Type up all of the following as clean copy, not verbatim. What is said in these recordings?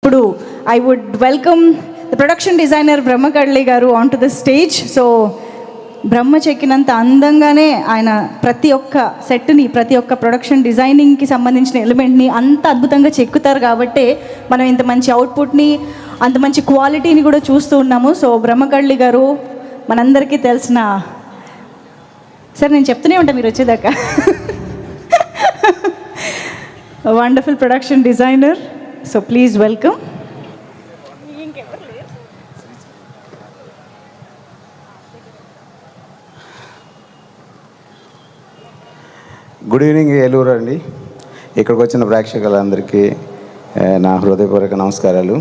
ఇప్పుడు I would welcome the production designer Brahma Kadli garu on to the stage. So Brahma చెక్కినంత అందంగానే ఆయన ప్రతి ఒక్క సెట్ని, ప్రతి ఒక్క ప్రొడక్షన్ డిజైనింగ్కి సంబంధించిన ఎలిమెంట్ని అంత అద్భుతంగా చెక్కుతారు కాబట్టి మనం ఇంత మంచి అవుట్పుట్ని, అంత మంచి క్వాలిటీని కూడా చూస్తూ ఉన్నాము. సో బ్రహ్మ కడ్లీ గారు మనందరికీ తెలిసిన, సరే నేను చెప్తూనే ఉంటాను మీరు వచ్చేదాకా, wonderful production designer. So please welcome. Good evening Eluru అండి. ఇక్కడికి వచ్చిన ప్రేక్షకులందరికీ నా హృదయపూర్వక నమస్కారాలు.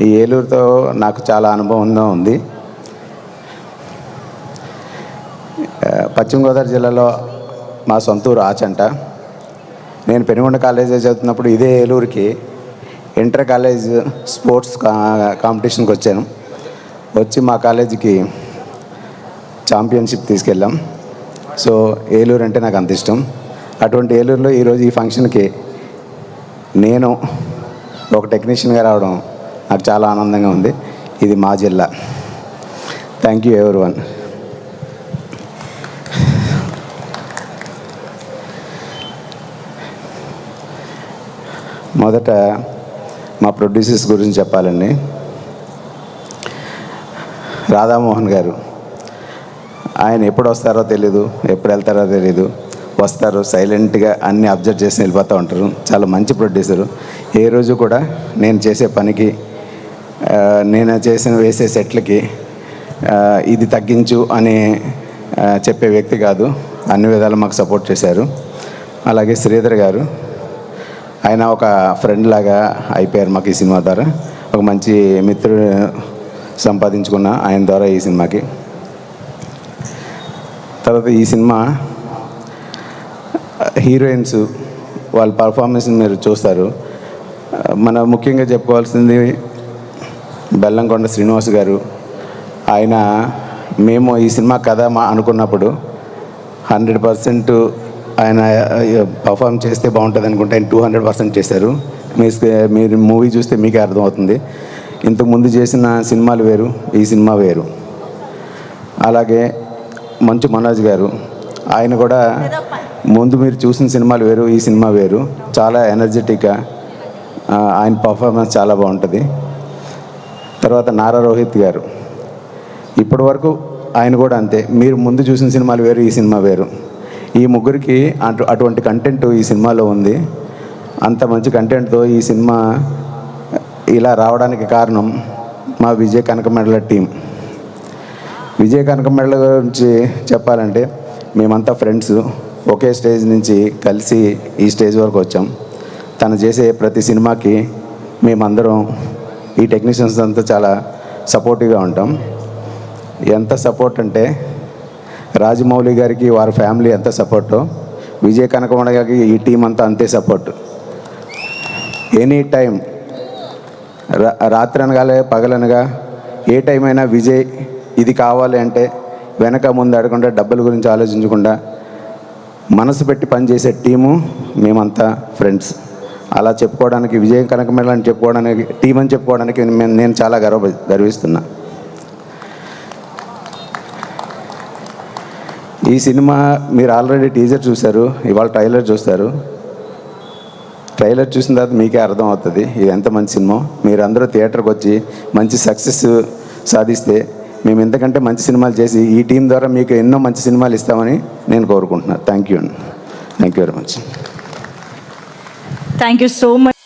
ఈ ఏలూరుతో నాకు చాలా అనుభవంగా ఉంది. పశ్చిమ గోదావరి జిల్లాలో మా సొంతూరు ఆచంట. నేను పెనుగొండ కాలేజీ చదువుతున్నప్పుడు ఇదే ఏలూరుకి ఇంటర్ కాలేజ్ స్పోర్ట్స్ కాంపిటీషన్కి వచ్చాను. వచ్చి మా కాలేజీకి ఛాంపియన్షిప్ తీసుకెళ్ళాం. సో ఏలూరు అంటే నాకు అంత ఇష్టం. అటువంటి ఏలూరులో ఈరోజు ఈ ఫంక్షన్కి నేను ఒక టెక్నీషియన్గా రావడం నాకు చాలా ఆనందంగా ఉంది. ఇది మా జిల్లా. Thank you everyone. మొదట మా ప్రొడ్యూసర్స్ గురించి చెప్పాలండి. రాధామోహన్ గారు, ఆయన ఎప్పుడు వస్తారో తెలీదు, ఎప్పుడు వెళ్తారో తెలీదు. వస్తారు, సైలెంట్గా అన్నీ అబ్జర్వ్ చేసి వెళ్ళిపోతూ ఉంటారు. చాలా మంచి ప్రొడ్యూసరు. ఏ రోజు కూడా నేను చేసే పనికి, నేను వేసే సెట్లకి ఇది తగ్గించు అని చెప్పే వ్యక్తి కాదు. అన్ని విధాలు మాకు సపోర్ట్ చేశారు. అలాగే శ్రీధర్ గారు, ఆయన ఒక ఫ్రెండ్ లాగా అయిపోయారు మాకు ఈ సినిమా ద్వారా. ఒక మంచి మిత్రుడు సంపాదించుకున్న ఆయన ద్వారా ఈ సినిమాకి. తర్వాత ఈ సినిమా హీరోయిన్స్ వాళ్ళ పర్ఫార్మెన్స్ మీరు చూస్తారు. మన ముఖ్యంగా చెప్పుకోవాల్సింది బెల్లంకొండ శ్రీనివాస్ గారు. ఆయన మేము ఈ సినిమా కథ అనుకున్నప్పుడు 100% ఆయన పర్ఫామ్ చేస్తే బాగుంటుంది అనుకుంటే ఆయన 200% చేశారు. మీరు మూవీ చూస్తే మీకే అర్థమవుతుంది. ఇంతకుముందు చేసిన సినిమాలు వేరు, ఈ సినిమా వేరు. అలాగే మంచు మనోజ్ గారు, ఆయన కూడా ముందు మీరు చూసిన సినిమాలు వేరు, ఈ సినిమా వేరు. చాలా ఎనర్జెటిక్గా ఆయన పర్ఫార్మెన్స్ చాలా బాగుంటుంది. తర్వాత నారా రోహిత్ గారు, ఇప్పటి వరకు ఆయన కూడా అంతే. మీరు ముందు చూసిన సినిమాలు వేరు, ఈ సినిమా వేరు. ఈ ముగ్గురికి అటువంటి కంటెంట్ ఈ సినిమాలో ఉంది. అంత మంచి కంటెంట్తో ఈ సినిమా ఇలా రావడానికి కారణం మా విజయ్ కనకమెడల టీం. విజయ్ కనకమెడల గురించి చెప్పాలంటే మేమంతా ఫ్రెండ్స్. ఒకే స్టేజ్ నుంచి కలిసి ఈ స్టేజ్ వరకు వచ్చాం. తను చేసే ప్రతి సినిమాకి మేమందరం ఈ టెక్నీషియన్స్ అంతా చాలా సపోర్టివ్గా ఉంటాం. ఎంత సపోర్ట్ అంటే రాజమౌళి గారికి వారి ఫ్యామిలీ ఎంత సపోర్టో, విజయ్ కనకమెడల గారికి ఈ టీం అంతా అంతే సపోర్ట్. ఎనీ టైం, రాత్రి అనగా పగలనగా ఏ టైం అయినా విజయ్ ఇది కావాలి అంటే వెనక ముందు అడగకుండా, డబ్బుల గురించి ఆలోచించకుండా మనసు పెట్టి పనిచేసే టీము మేమంతా ఫ్రెండ్స్. అలా చెప్పుకోవడానికి, విజయ్ కనకమెడల అని చెప్పుకోవడానికి, టీం అని చెప్పుకోవడానికి నేను చాలా గర్విస్తున్నా. ఈ సినిమా మీరు ఆల్రెడీ టీజర్ చూశారు, ఇవాళ ట్రైలర్ చూస్తారు. ట్రైలర్ చూసిన తర్వాత మీకే అర్థం అవుతుంది ఇది ఎంత మంచి సినిమా. మీరందరూ థియేటర్కి వచ్చి మంచి సక్సెస్ సాధిస్తే మేము ఎంతకంటే మంచి సినిమాలు చేసి ఈ టీం ద్వారా మీకు ఎన్నో మంచి సినిమాలు ఇస్తామని నేను కోరుకుంటున్నాను. థ్యాంక్ యూ అండి. Thank you very much. Thank you so much.